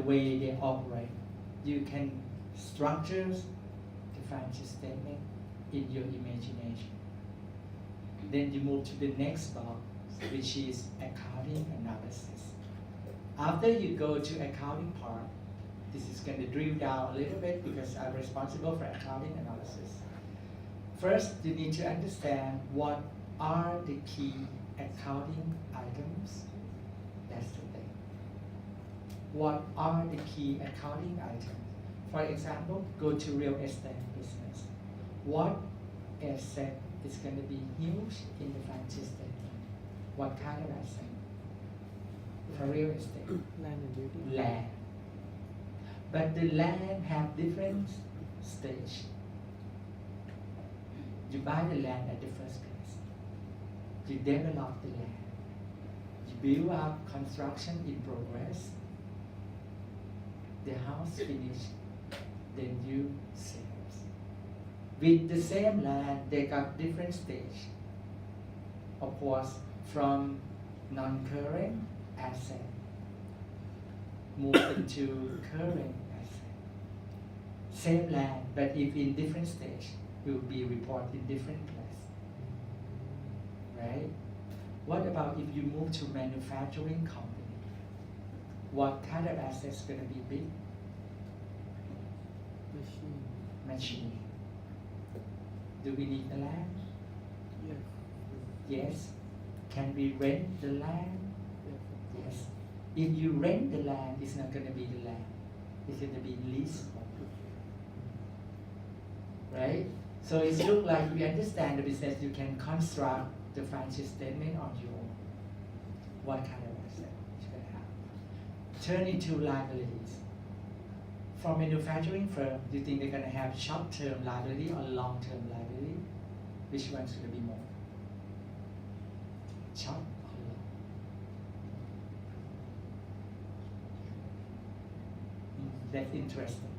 way they operate. You can structure the financial statement in your imagination. Then you move to the next box, which is accounting analysis. After you go to accounting part, this is going to drill down a little bit because I'm responsible for accounting analysis. First, you need to understand what are the key accounting items. That's the thing. What are the key accounting items? For example, go to real estate business. What asset is going to be used in the financial statement? What kind of asset? For real estate. Land and building. Land. But the land have different stage. You buy the land at the first place. You develop the land. You build up construction in progress. The house finished, then you sell. With the same land, they got different stage. Of course, from non-current asset, move into current asset. Same land, but if in different stage, will be reported in different place. Right? What about if you move to manufacturing company? What kind of assets gonna be big? Machine. Machine. Do we need the land? Yes. Yes. Can we rent the land? Yes. Yes. If you rent the land, it's not going to be the land. It's going to be leasehold. Right? So it looks like you understand the business, you can construct the financial statement on your own. What kind of asset you're going to have. Turn into liabilities. For manufacturing firm, do you think they're going to have short-term liability or long-term liability? Which one's going to be more? Short or long? That's interesting.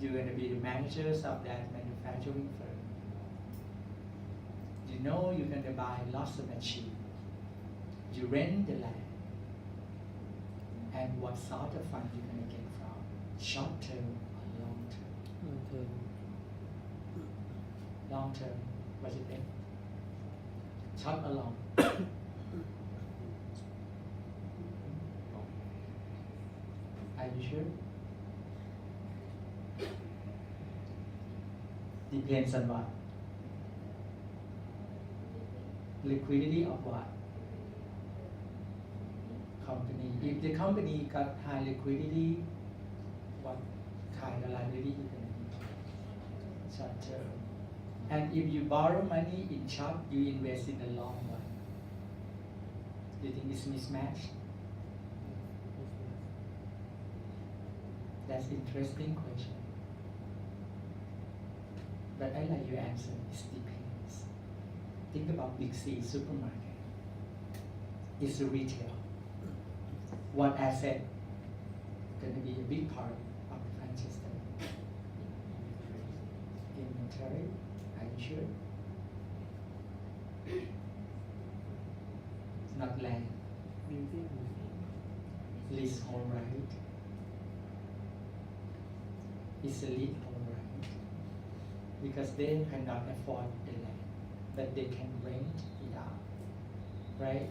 You're going to be the managers of that manufacturing firm. You know you're going to buy lots of machines. You rent the land. And what sort of fund you're going to get from? Short term or long term? Long term, what do you think? Short or long? Are you sure? Depends on what? Liquidity of what? Company. If the company got high liquidity, what kind of liability you can be? Short term. And if you borrow money in short, you invest in the long one. Do you think it's mismatched? That's an interesting question. But I like your answer. It depends. Think about Big C supermarket. It's a retail. What asset going to be a big part of the financial statement? Inventory. Are you sure? Not land. Building. Leasehold right. It's a leasehold right. Because they cannot afford the land, but they can rent it out. Right?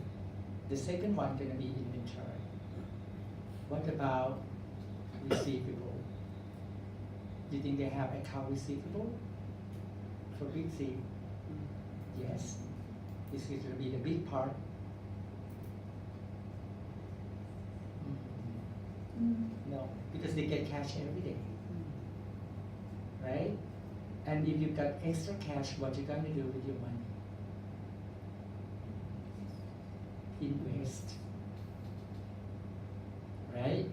The second one going to be inventory. What about receivable? Do you think they have account receivable for Big C? Yes. This is going to be the big part. No, because they get cash every day. Right? And if you got extra cash, what you going to do with your money? Invest. Right?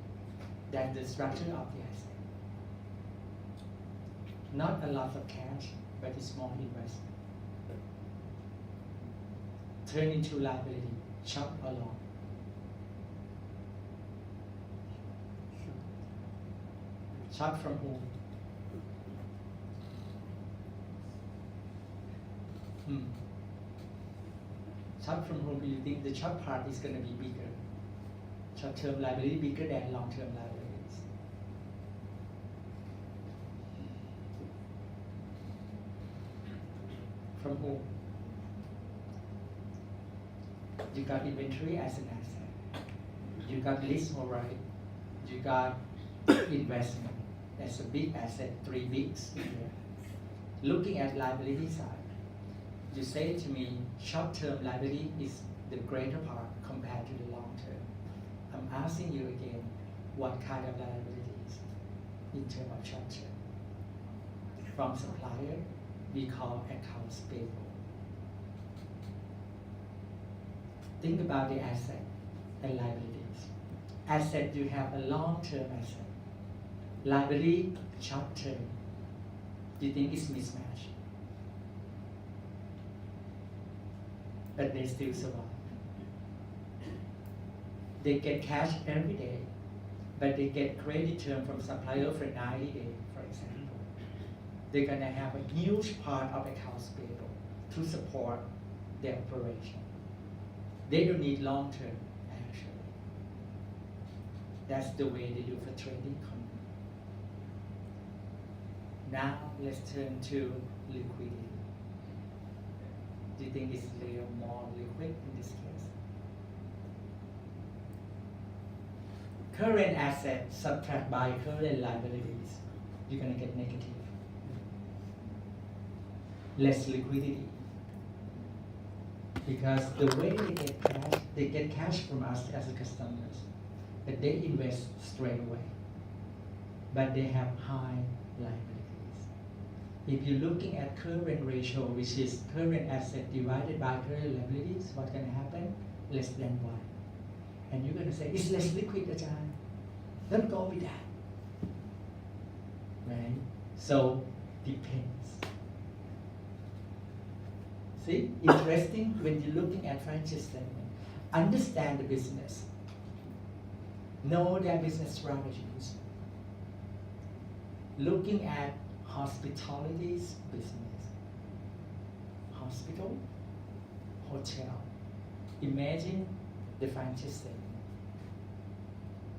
That's the structure of the asset. Not a lot of cash, but a small investment. Turn into liability, short or long. Short from whom? Short from whom do you think the short part is going to be bigger? Short-term liability bigger than long-term liabilities. From whom? You got inventory as an asset. You got leasehold right. You got investment. That's a big asset, 3 weeks here. Looking at liability side, you say to me, short-term liability is the greater part compared to the long-term. I'm asking you again, what kind of liabilities in terms of short-term? From supplier, we call accounts payable. Think about the asset and liabilities. Asset, you have a long-term asset. Liability, short-term. Do you think it's mismatched? But they still survive. They get cash every day, but they get credit term from supplier for 90 days, for example. They're gonna have a huge part of accounts payable to support their operation. They don't need long term, actually. That's the way they do for trading company. Now let's turn to liquidity. Do you think it's a little more liquid in this case? Current assets subtract by current liabilities, you're gonna get negative. Less liquidity. Because the way they get cash from us as customers, but they invest straight away. But they have high liabilities. If you're looking at current ratio, which is current asset divided by current liabilities, what's gonna happen? Less than 1. And you're gonna say, it's less liquid, Ajahn. Don't go with that. Right? So, depends. See, interesting when you're looking at financial statement. Understand the business. Know their business strategies. Looking at hospitality's business. Hospital, hotel. Imagine the financial statement.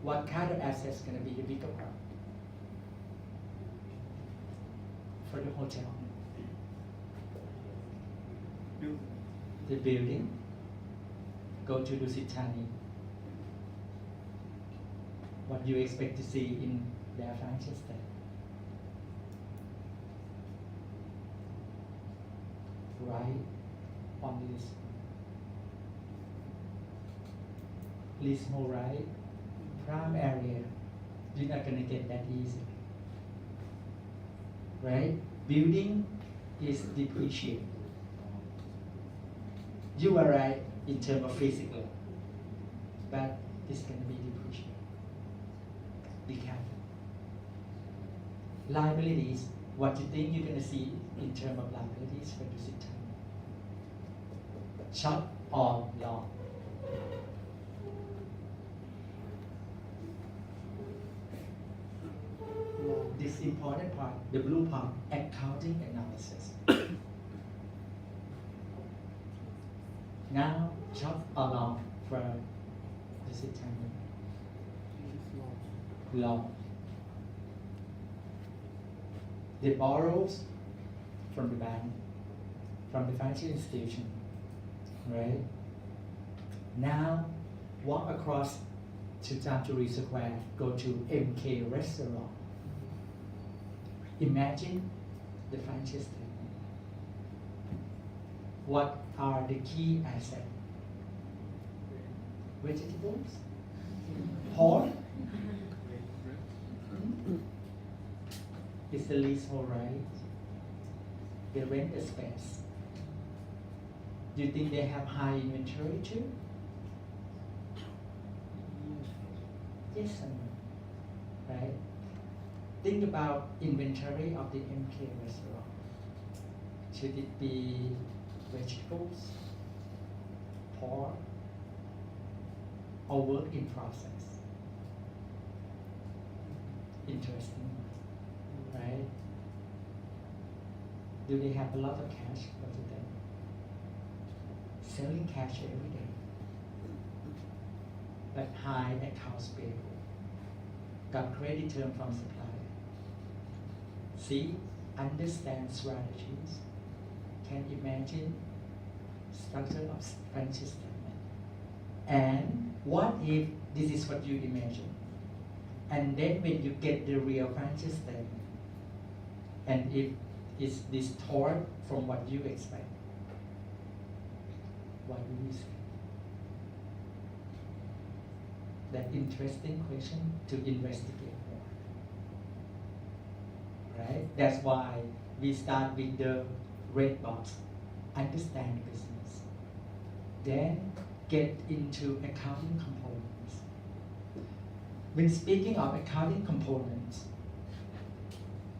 What kind of assets is going to be the bigger part? For the hotel. The building. Go to Dusit Thani. What do you expect to see in their financial statement? Right on this leasehold right, prime area, you're not gonna get that easy. Right? Building is depreciated. You are right in terms of physical, but it's gonna be depreciated. Be careful. Liabilities, what you think you're gonna see in terms of liabilities for Dusit Thani? Short or long? This important part, the blue part, accounting analysis. Now, short or long for Dusit Thani? Long. They borrow from the bank, from the financial institution, right? Now, walk across to Jamturi Square, go to MK Restaurant. Imagine the financial statement. What are the key assets? Vegetables? Pork? It's the leasehold right. They rent the space. Do you think they have high inventory too? Yes and no. Right? Think about inventory of the MK restaurant. Should it be vegetables, pork, or work in process? Interesting, right? Do they have a lot of cash for today? Selling cash every day. but high accounts payable กับ credit term from supplier. See, understand strategies, can imagine structure of financial statement. And what if this is what you imagine? And then when you get the real financial statement, and if it's distorted from what you expect, what will you say? That interesting question to investigate more. Right? That's why we start with the red box, understand business. Then get into accounting components. When speaking of accounting components,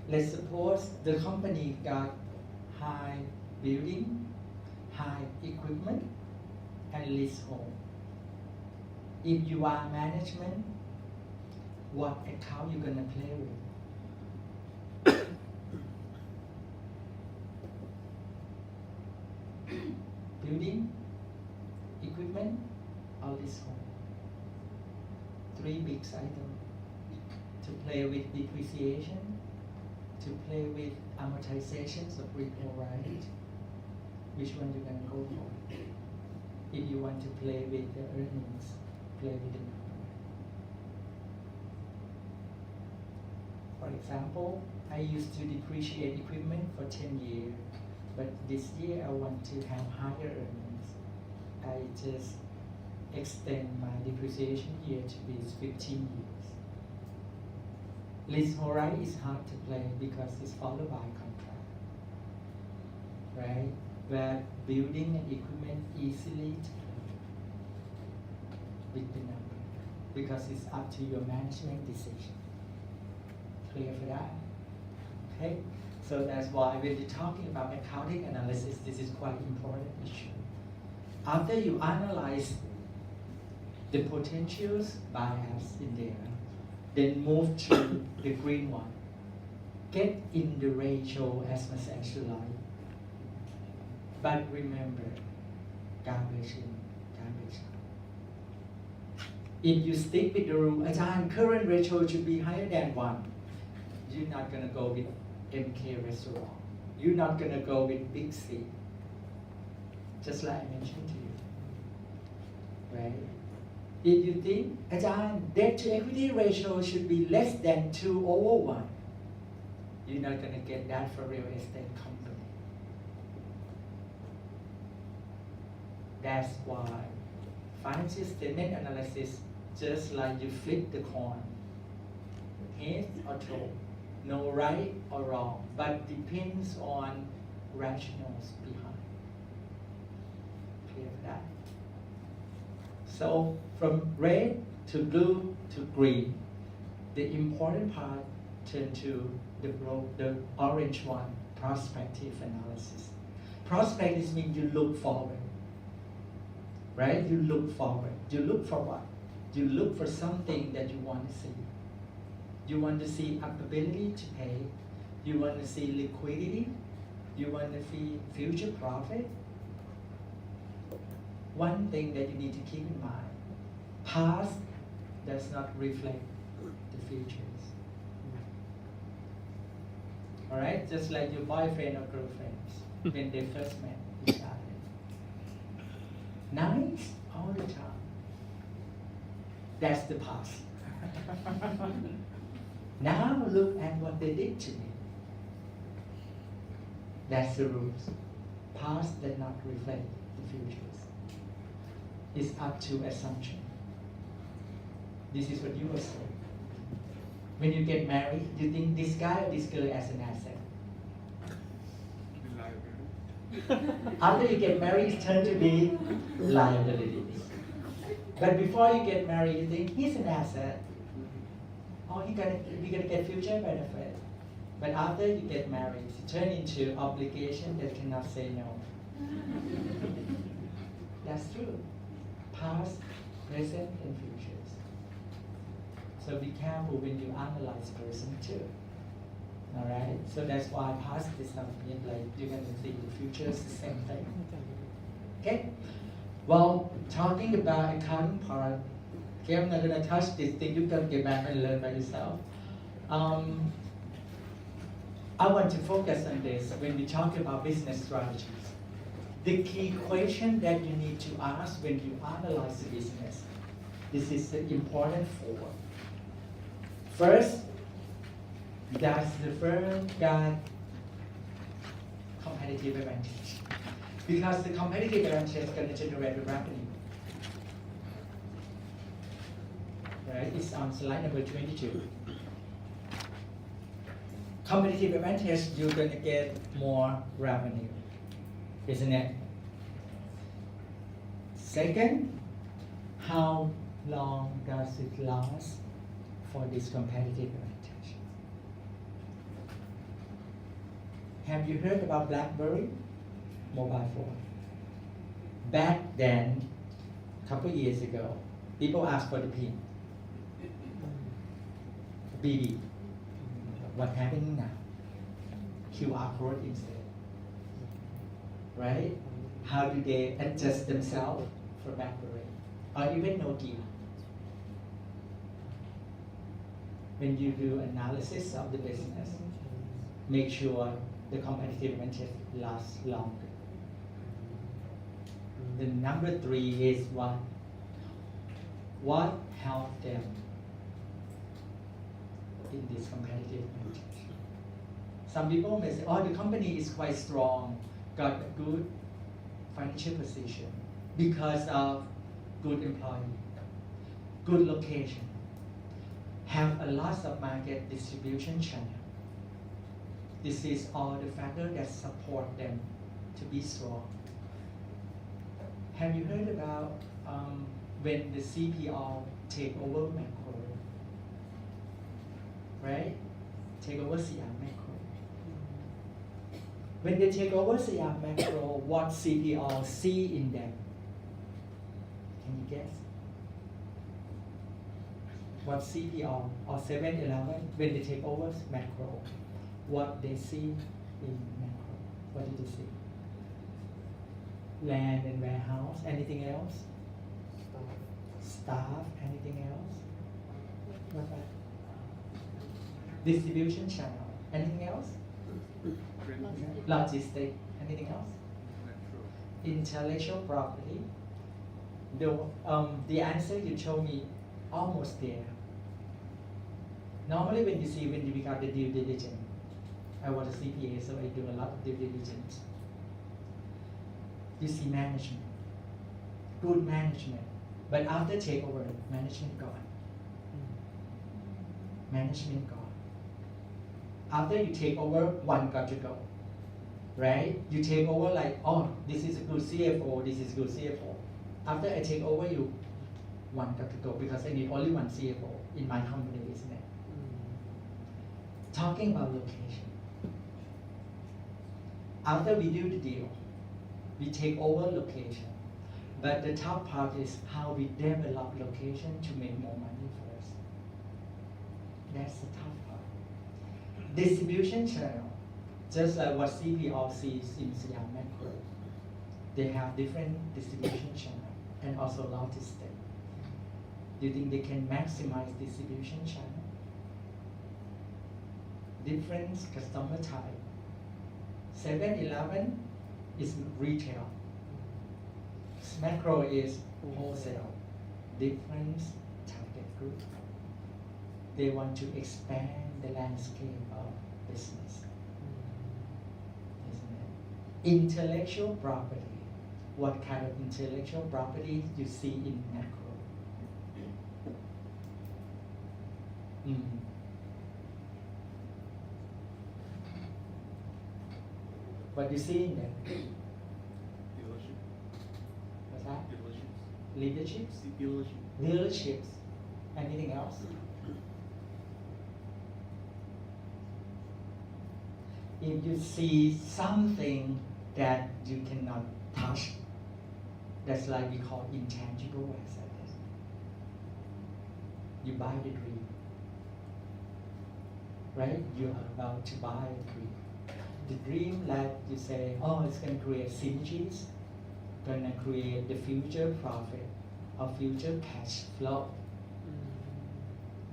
let's suppose the company got high building, high equipment, and leasehold. If you are management, what account you gonna play with? Building, equipment, or leasehold? Three big items. To play with depreciation, to play with amortizations of repair right. Which one you gonna go for? If you want to play with the earnings, play with the number. For example, I used to depreciate equipment for 10 years, but this year I want to have higher earnings. I just extend my depreciation year to be 15 years. Leasehold right is hard to play because it's followed by contract, right? Where building and equipment easily to play with the number because it's up to your management decision. Clear for that? Okay? So that's why when you're talking about accounting analysis, this is quite important issue. After you analyze the potentials bias in there, then move to the green one. Get in the ratio as much as you like. But remember, garbage in, garbage out. If you stick with the rule, current ratio should be higher than 1, you're not gonna go with MK restaurant. You're not gonna go with Big C. Just like I mentioned to you. Right? If you think, debt to equity ratio should be less than 2/1, you're not gonna get that for real estate company. That's why financial statement analysis, just like you flip the coin, heads or tail, no right or wrong, but depends on rationals behind. Clear that? So from red to blue to green, the important part turn to the orange one, prospective analysis. Prospective means you look forward. Right? You look forward. You look for what? You look for something that you want to see. You want to see ability to pay. You want to see liquidity. You want to see future profit. One thing that you need to keep in mind, past does not reflect the futures. Alright? Just like your boyfriend or girlfriends, when they first met each other. Nice all the time. That's the past. Now look at what they did to me. That's the rules. Past does not reflect the futures. It's up to assumption. This is what you will say. When you get married, you think this guy or this girl as an asset. After you get married, it's turned to be liabilities. But before you get married, you think he's an asset. Oh, you're gonna get future benefit. But after you get married, it turns into obligation that cannot say no. That's true. Past, present, and futures. So be careful when you analyze person too. Alright? So that's why past is something like you're going to see the future is the same thing. Okay? Well, talking about accounting part, Okay, I'm not gonna touch this thing. You can get back and learn by yourself. I want to focus on this when we talk about business strategies. The key question that you need to ask when you analyze the business, this is the important four. First, does the firm got competitive advantage? Because the competitive advantage is going to generate the revenue. Right, it's on slide number 22. Competitive advantage, you're going to get more revenue, isn't it? Second, how long does it last for this competitive advantage? Have you heard about BlackBerry mobile phone? Back then, a couple years ago, people asked for the PIN. BB. What happening now? QR code instead. Right? How do they adjust themselves for BlackBerry? Or even Nokia? When you do analysis of the business, make sure the competitive advantage lasts longer. The number 3 is what? What helped them in this competitive advantage? Some people may say, oh, the company is quite strong, got a good financial position because of good employee, good location, have a lot of market distribution channel. This is all the factors that support them to be strong. Have you heard about when the CPO take over Macro? Right? Take over Siam Macro. When they take over Siam Macro, what CPO see in them? Can you guess? What CPO or 7-Eleven, when they take over Macro, what they see in Macro? What did they see? Land and warehouse. Anything else? Staff. Anything else? What about? Distribution channel. Anything else? Logistics. Anything else? Intellectual property. The answer you told me almost there. Normally when you become the due diligence, I was a CPA, so I do a lot of due diligence. You see management, good management, but after takeover, management gone. Management gone. After you take over, one got to go, right? You take over like, oh, this is a good CFO, this is a good CFO. After I take over, one got to go because I need only one CFO in my company, isn't it? Talking about location. After we do the deal, we take over location. But the top part is how we develop location to make more money first. That's the top part. Distribution channel, just like what CPO sees in Siam Macro. They have different distribution channel and also logistics. Do you think they can maximize distribution channel? Different customer type. 7-Eleven is retail. Macro is wholesale. Different target group. They want to expand the landscape of business. Isn't it? Intellectual property. What kind of intellectual property you see in Macro? What you see in there? Dealership. What's that? Dealerships. Leaderships? Dealership. Dealerships. Anything else? If you see something that you cannot touch, that's like we call intangible assets. You buy the dream. Right? You are about to buy a dream. The dream that you say, oh, it's going to create synergies, going to create the future profit or future cash flow.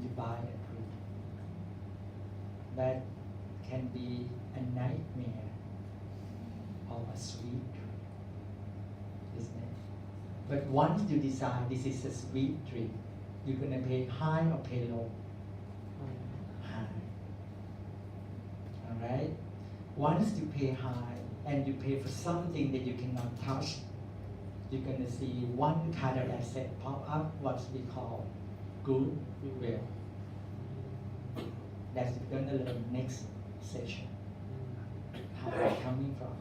to buy a dream. That can be a nightmare or a sweet dream, isn't it? But once you decide this is a sweet dream, you're gonna pay high or pay low? High. Alright? Once you pay high and you pay for something that you cannot touch, you're gonna see one kind of asset pop up, what we call goodwill. That's we're gonna learn next session. How it's coming from.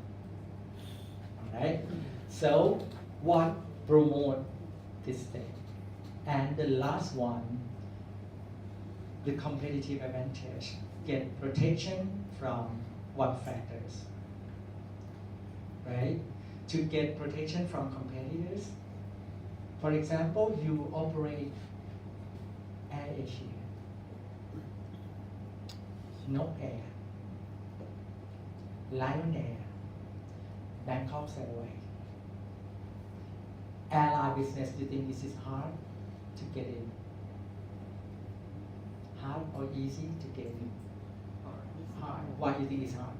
Alright? So what promote this thing? And the last one, the competitive advantage. Get protection from what factors? Right? To get protection from competitors. For example, you operate Air Asia, Nok Air, Lion Air, Bangkok Airways. Airline business, do you think this is hard to get in? Hard or easy to get in? Hard. Why do you think it's hard?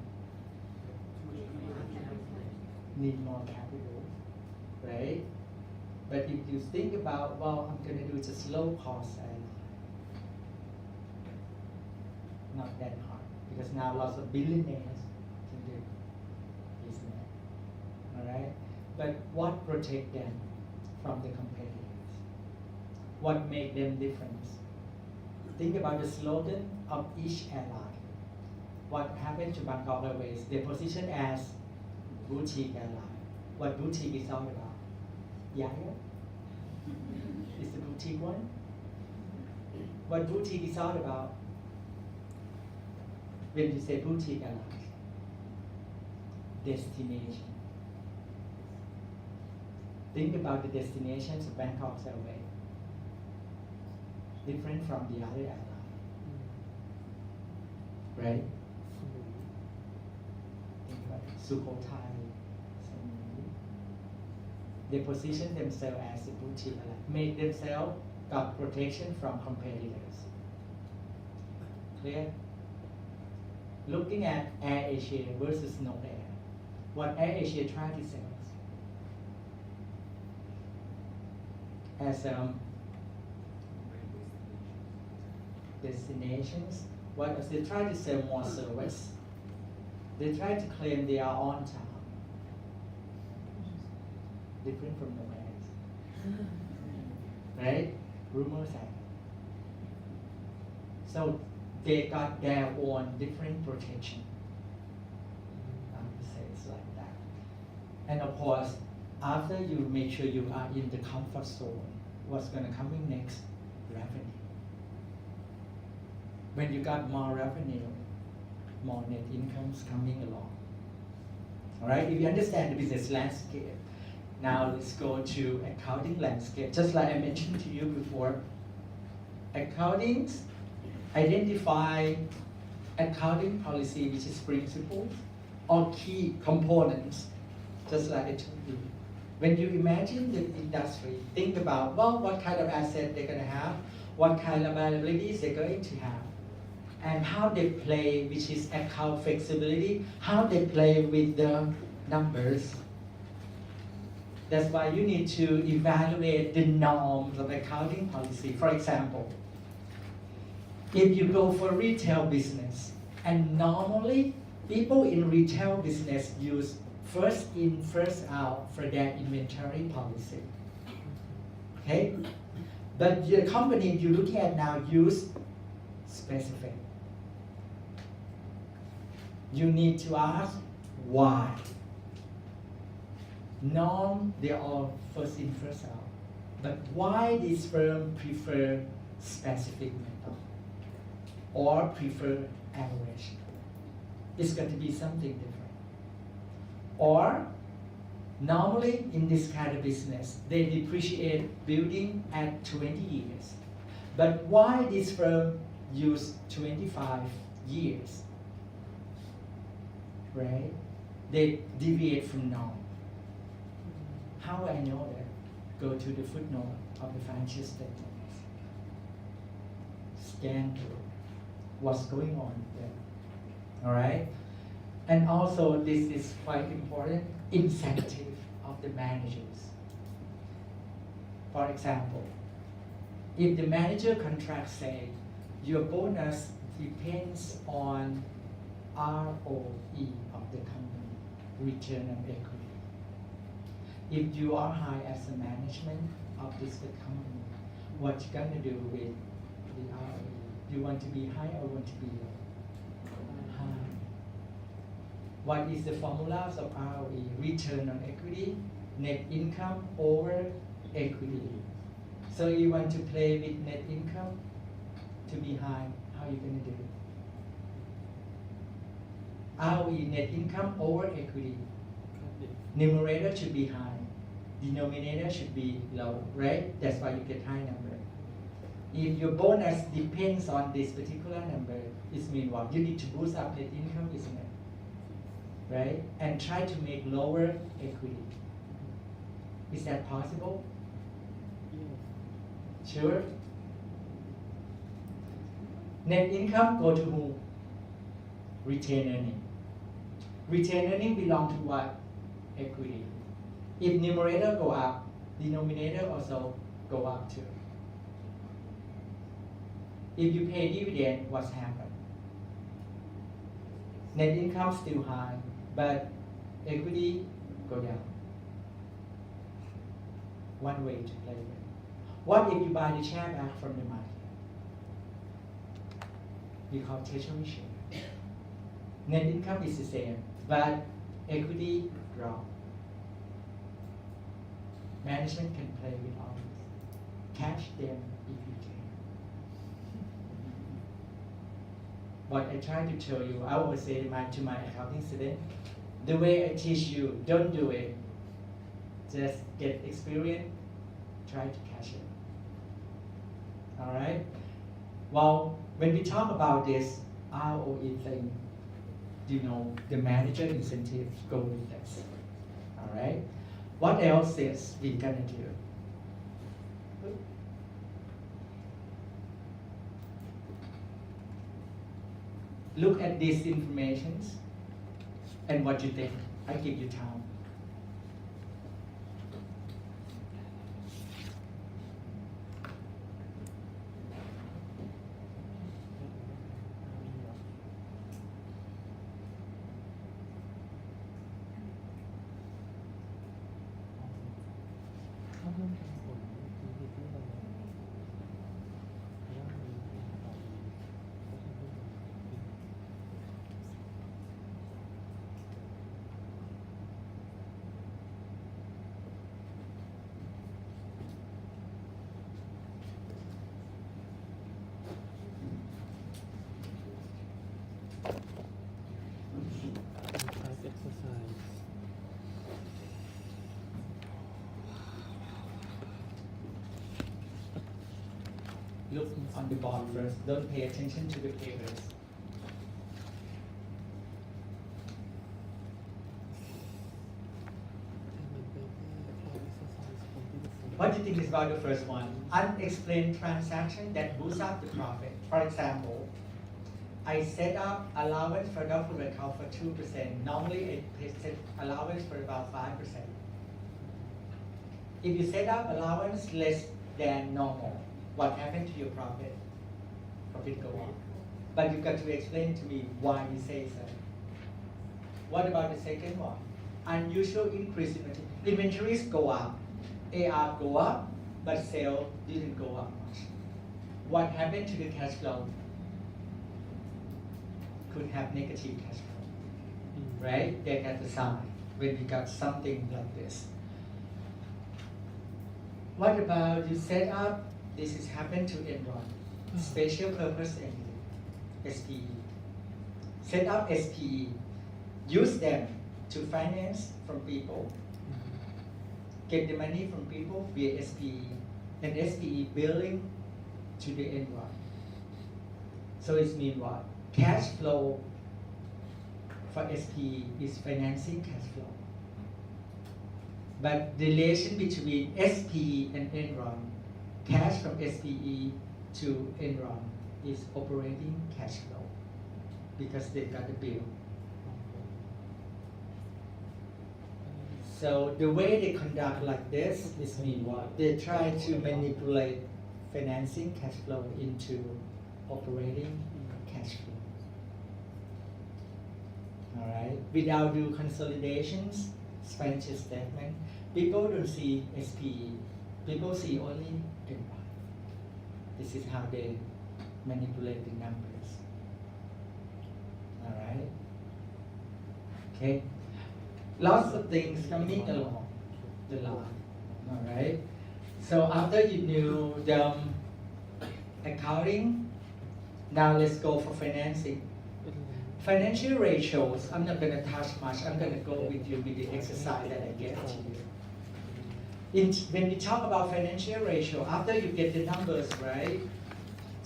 Need more capital, right? But if you think about, well, I'm going to do just low cost airline, not that hard, because now lots of billionaires can do business, all right? But what protect them from the competitors? What make them different? Think about the slogan of each airline. What happened to Bangkok Airways? They position as boutique airline. What boutique is all about? Yaya? Is the boutique one? What boutique is all about? When you say boutique airline, destination. Think about the destinations of Bangkok Airways. Different from the other airline, right? Think about it. Sukhothai, Samui. They position themselves as a boutique airline, make themselves got protection from competitors. Clear? Looking at Air Asia versus Nok Air, what Air Asia tried to sell as destinations. What else? They try to sell more service. They try to claim they are on time. Different from nomads. Right? Rumors have it. So they got their own different protection. I would say it's like that. And of course, after you make sure you are in the comfort zone, what's going to come in next? Revenue. When you got more revenue, more net incomes coming along. All right, if you understand the business landscape, now let's go to accounting landscape. Just like I mentioned to you before, accounting identify accounting policy, which is principles or key components, just like I told you. When you imagine the industry, think about, well, what kind of asset they're going to have, what kind of liabilities they're going to have, and how they play, which is account flexibility, how they play with the numbers. That's why you need to evaluate the norms of accounting policy. For example, if you go for retail business, and normally people in retail business use first in, first out for their inventory policy. Okay? But the company you're looking at now use specific. You need to ask why. Norm, they're all first in, first out. But why this firm prefer specific method or prefer average? It's got to be something different. Or normally in this kind of business, they depreciate building at 20 years. But why this firm use 25 years? Right? They deviate from norm. How I know that? Go to the footnote of the financial statements. scan through what's going on there. All right? And also, this is quite important, incentive of the managers. For example, if the manager contract say your bonus depends on ROE of the company, return on equity. If you are high as a management of this company, what you gonna do with the ROE? You want to be high or want to be low? High. What is the formulas of ROE? Return on equity, net income over equity. So you want to play with net income to be high, how are you going to do it? ROE, net income over equity. Numerator should be high, denominator should be low, right? That's why you get high number. If your bonus depends on this particular number, it means what? You need to boost up net income, isn't it? Right? And try to make lower equity. Is that possible? Yes. Sure. Net income go to who? Retained earning. Retained earning belong to what? Equity. If numerator go up, denominator also go up too. If you pay dividend, what's happened? Net income still high, but equity go down. One way to play with. What if you buy the share back from the market? We call treasury share. Net income is the same, but equity drop. Management can play with all this. Catch them if you can. What I try to tell you, I always say to my accounting student, the way I teach you, don't do it. Just get experience, try to catch it. All right? Well, when we talk about this ROE thing, you know, the manager incentive go with this. All right? What else is we gonna do? Look at these informations and what you think. I give you time. Exercise. Look on the board first. Don't pay attention to the papers. What do you think is about the first one? Unexplained transaction that boosts up the profit. For example, I set up allowance for doubtful account for 2%. Normally, I set allowance for about 5%. If you set up allowance less than normal, what happened to your profit? Profit go up. But you've got to explain to me why you say so. What about the second one? Unusual increase in inventories go up. AR go up, but sale didn't go up much. What happened to the cash flow? Could have negative cash flow, right? They got the sign when we got something like this. What about you set up, this is happened to Enron, special purpose entity, SPE. Set up SPE, use them to finance from people, get the money from people via SPE, and SPE billing to the Enron. So it means what? Cash flow for SPE is financing cash flow. But the relation between SPE and Enron, cash from SPE to Enron is operating cash flow because they got the bill. So the way they conduct like this is mean what? They try to manipulate financing cash flow into operating cash flow. All right, without do consolidations, financial statement, people don't see SPE. People see only NY. This is how they manipulate the numbers. All right. Okay. Lots of things coming along the line. All right. So after you knew the accounting, now let's go for financing. Financial ratios, I'm not going to touch much. I'm going to go with you with the exercise that I gave to you. When we talk about financial ratio, after you get the numbers right,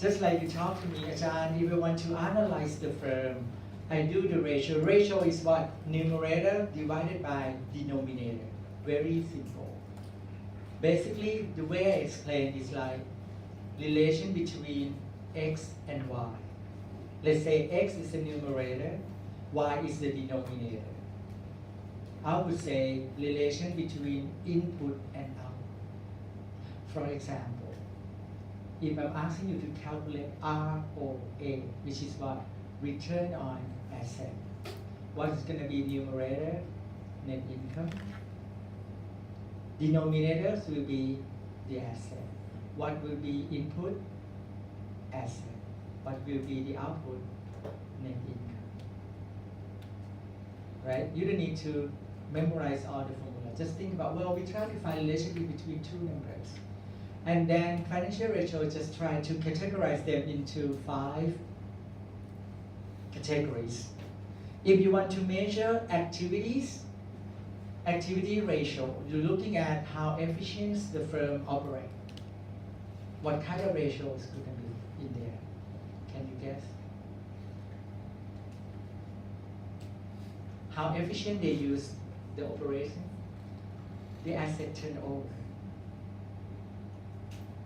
just like you talk to me, Ajahn, if you want to analyze the firm, I do the ratio. Ratio is what? Numerator divided by denominator. Very simple. Basically, the way I explain is like relation between X and Y. Let's say X is the numerator, Y is the denominator. I would say relation between input and output. For example, if I'm asking you to calculate ROA, which is what? Return on asset. What is going to be numerator? Net income. Denominators will be the asset. What will be input? Asset. What will be the output? Net income. Right? You don't need to memorize all the formula. Just think about, well, we try to find relationship between two numbers. And then financial ratio, just try to categorize them into 5 categories. If you want to measure activities, activity ratio, you're looking at how efficient the firm operates. What kind of ratios could be in there? Can you guess? How efficient they use the operation? The asset turnover.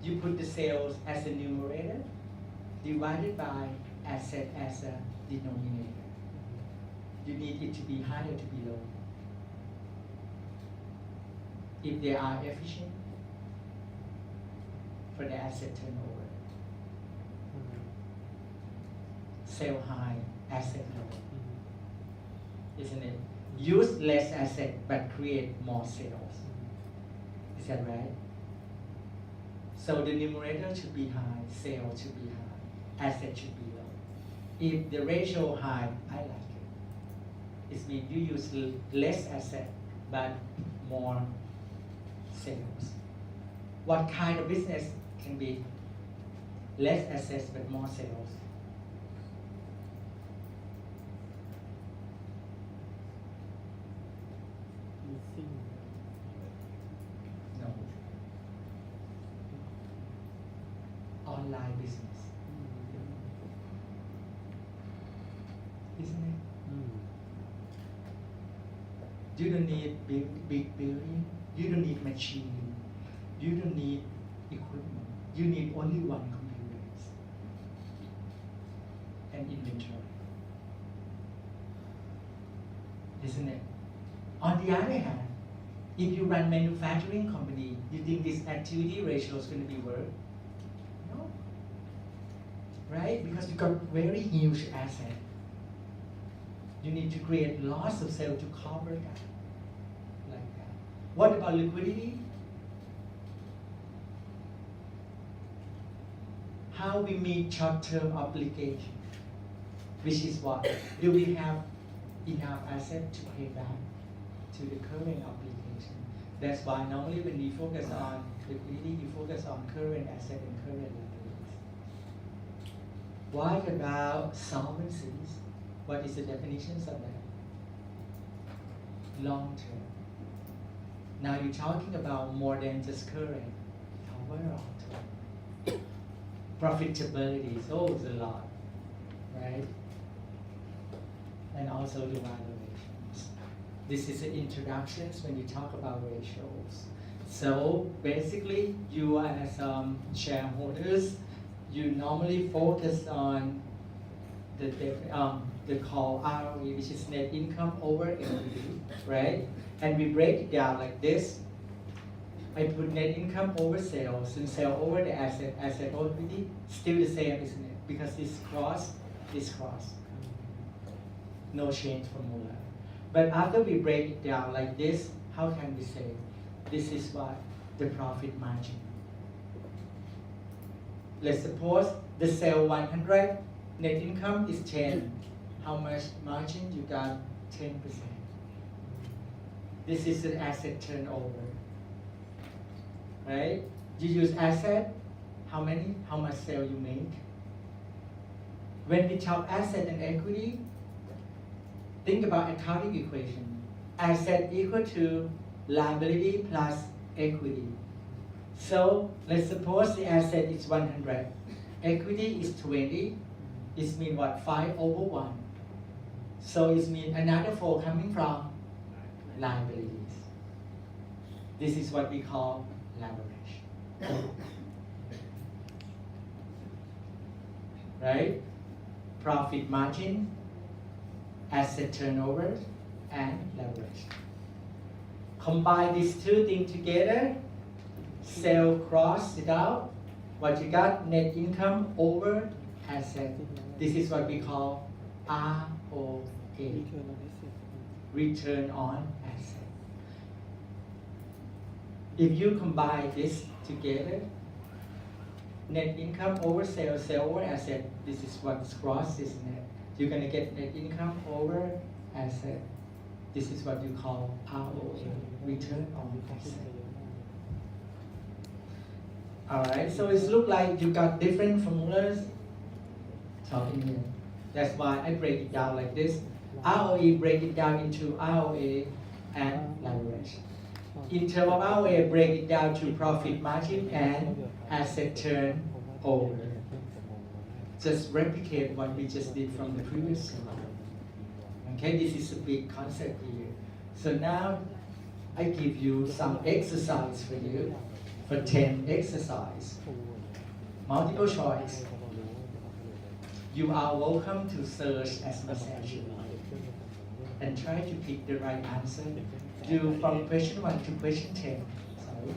You put the sales as a numerator divided by asset as a denominator. You need it to be higher to be low. If they are efficient for the asset turnover. Sell high, asset low. Isn't it? Use less asset but create more sales. Is that right? So the numerator should be high, sales should be high, asset should be low. If the ratio high, I like it. It means you use less asset but more sales. What kind of business can be less assets but more sales? No. Online business. Isn't it? You don't need big building. You don't need machine. You don't need equipment. You need only one computer and inventory. Isn't it? On the other hand, if you run manufacturing company, you think this activity ratio is going to be worth? No. Right? Because you got very huge asset. You need to create lots of sales to cover that. Like that. What about liquidity? How we meet short-term obligation? Which is what? Do we have enough asset to pay back to the current obligation? That's why normally when we focus on liquidity, you focus on current asset and current liabilities. What about solvencies? What is the definitions of that? Long term. Now you're talking about more than just current, overall term. Profitability, so it's a lot, right? And also the valuations. This is the introductions when you talk about ratios. So basically, you as shareholders, you normally focus on the call ROE, which is net income over equity, right? And we break it down like this. I put net income over sales and sale over the asset over equity, still the same, isn't it? Because this cross. No change formula. But after we break it down like this, how can we say this is what the profit margin? Let's suppose the sale 100, net income is 10. How much margin? You got 10%. This is the asset turnover. Right? You use asset, how much sale you make? When we talk asset and equity, think about accounting equation. Asset equal to liability plus equity. So let's suppose the asset is 100. Equity is 20. It means what? 5 over 1. So it means another 4 coming from liabilities. This is what we call leverage. Right? Profit margin, asset turnover, and leverage. Combine these two things together, sale cross it out. What you got? Net income over asset. This is what we call ROA, return on asset. If you combine this together, net income over sale, sale over asset, this is what's cross, isn't it? You're going to get net income over asset. This is what you call ROA, return on asset. Alright, so it looks like you got different formulas talking here. That's why I break it down like this. ROE break it down into ROA and leverage. In terms of ROA, break it down to profit margin and asset turnover. Just replicate what we just did from the previous slide. Okay, this is a big concept here. So now I give you some exercise for you, for 10 exercise. Multiple choice. You are welcome to search as much as you like and try to pick the right answer. Do from question 1 to question 10. Sorry.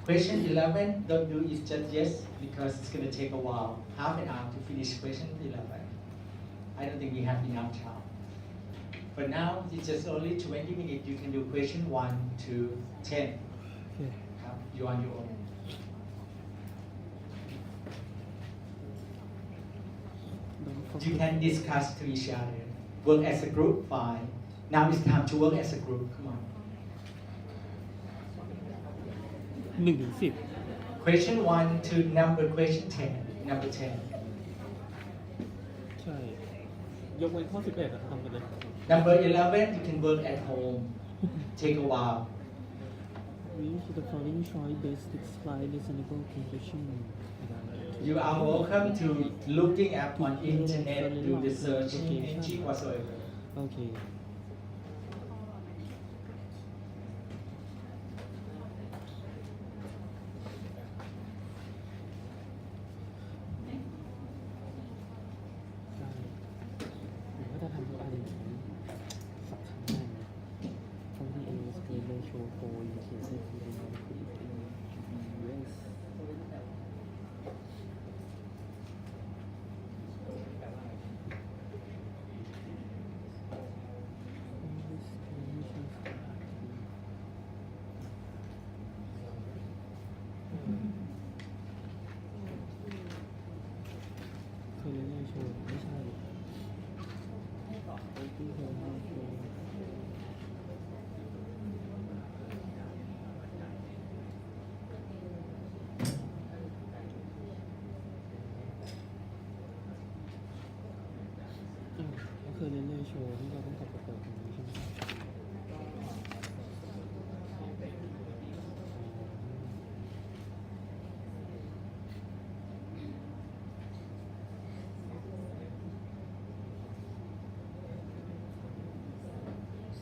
Question 11, don't do it just yes, because it's going to take a while, half an hour to finish question 11. I don't think we have enough time. For now, it's just only 20 minutes. You can do question 1 to 10. You're on your own. You can discuss to each other. Work as a group, fine. Now it's time to work as a group. Come on. 1 ถึง 10 Question 1 to question 10. Number 10. ใช่ ยกเว้นข้อ 11อะทำไปเลย Number 11, you can work at home. Take a while. Which the following choice best describe reasonable conclusion You are welcome to looking up on internet, do the searching engine whatsoever. Okay.คือเรนโชว์ที่เราต้องกลับไปเปิดตรงนี้ใช่ไหม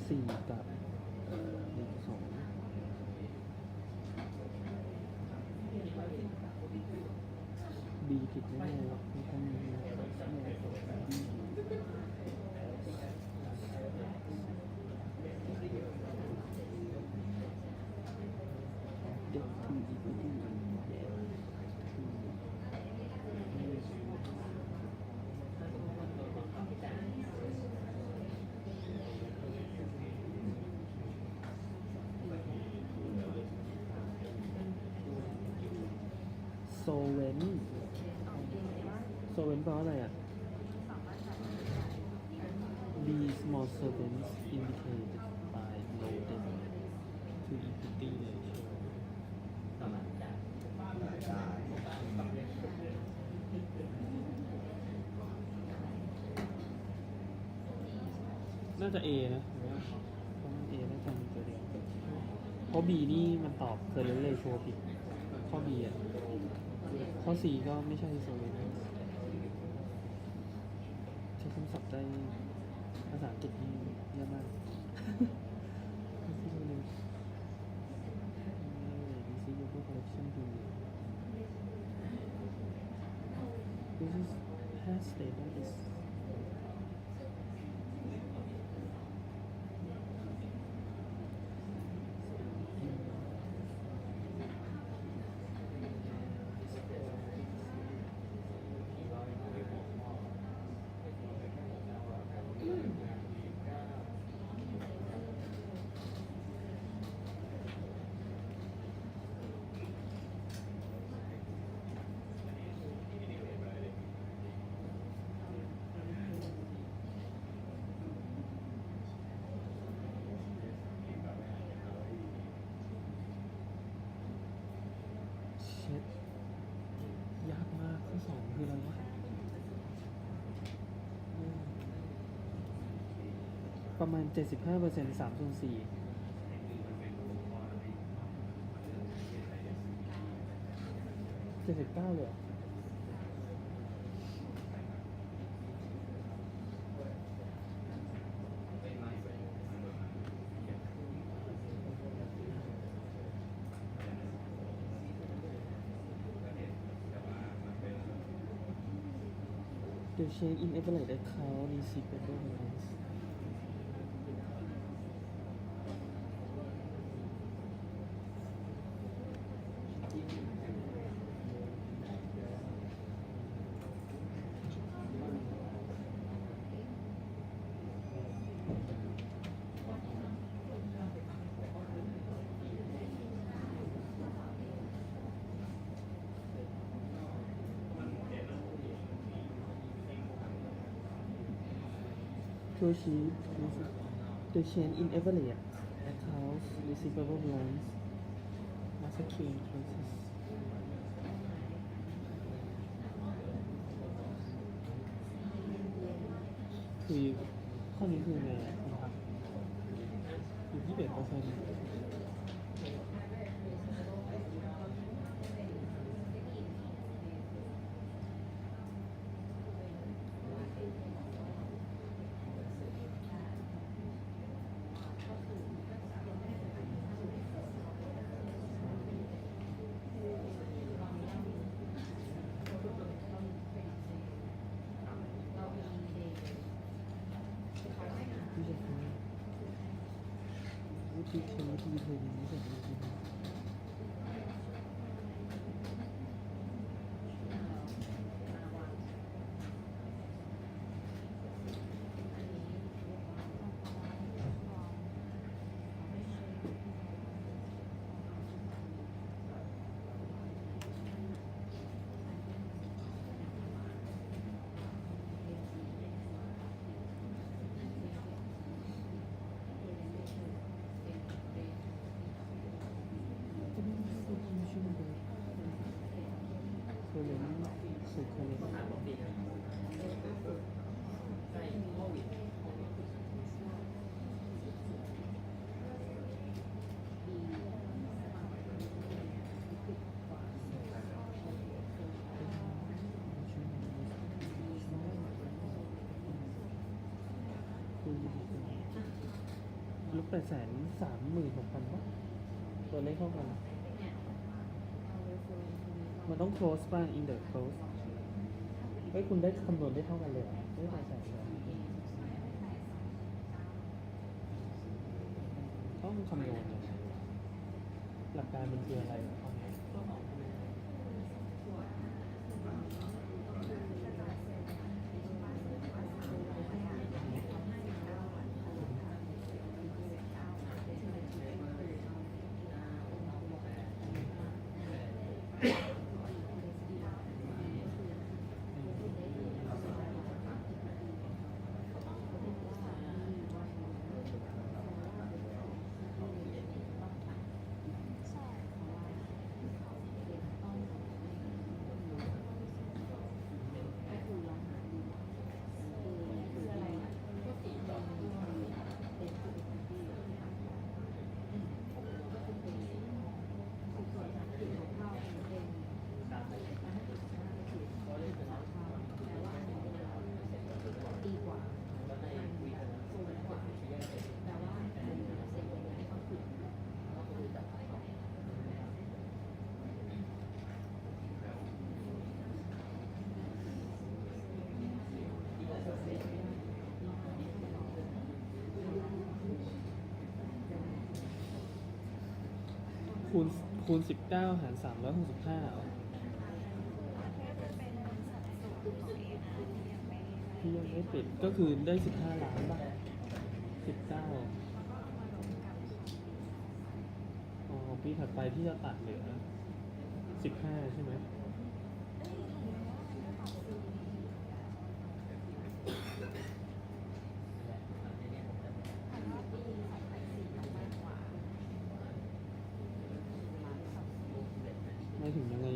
4กับ 2 B ผิด 10ไม่รู้มีคนมีเด็กถึงอีกไม่ดีโซเวนโซเวนแปลว่าอะไรอ่ะ These small servants indicated by loaded to equity ratio น่าจะ A นะเพราะมัน A น่าจะมีตัวเดียวเพราะ B นี่มันตอบเคยเลยโชว์ผิดข้อ B อ่ะข้อ C ก็ไม่ใช่โซเวนใช้คำศัพท์ได้ภาษาอังกฤษนี่เยอะมาก Receivable collection period. This is has data isเช็ดยากมากข้อสองคืออะไรวะประมาณ 75% 3/4 79เลยเหรอThe change in average account receivable balance to achieve the change in average accounts receivable balance as a key process คือข้อนี้คือไงนะครับอยู่ที่21% ที่จะคือวิธีเทรดวิธีเทรดอย่างนี้แบบนี้เคยเรียนสุดเคยเรียนลบ836,000ป่ะตัวเลขเท่ากัน มันต้อง close ป่ะ in the close ฮ้ยคุณได้คำนวณได้เท่ากันเลยเหรอไม่ได้ใส่เลยต้องคำนวณยังไงหลักการมันคืออะไรเหรอ คูณ19 หาร 365เหรอที่ยังไม่ปิดก็คือได้15 ล้านป่ะ19อ๋อปีถัดไปที่จะตัดเหลือ15ใช่ไหมหมายถึงยังไง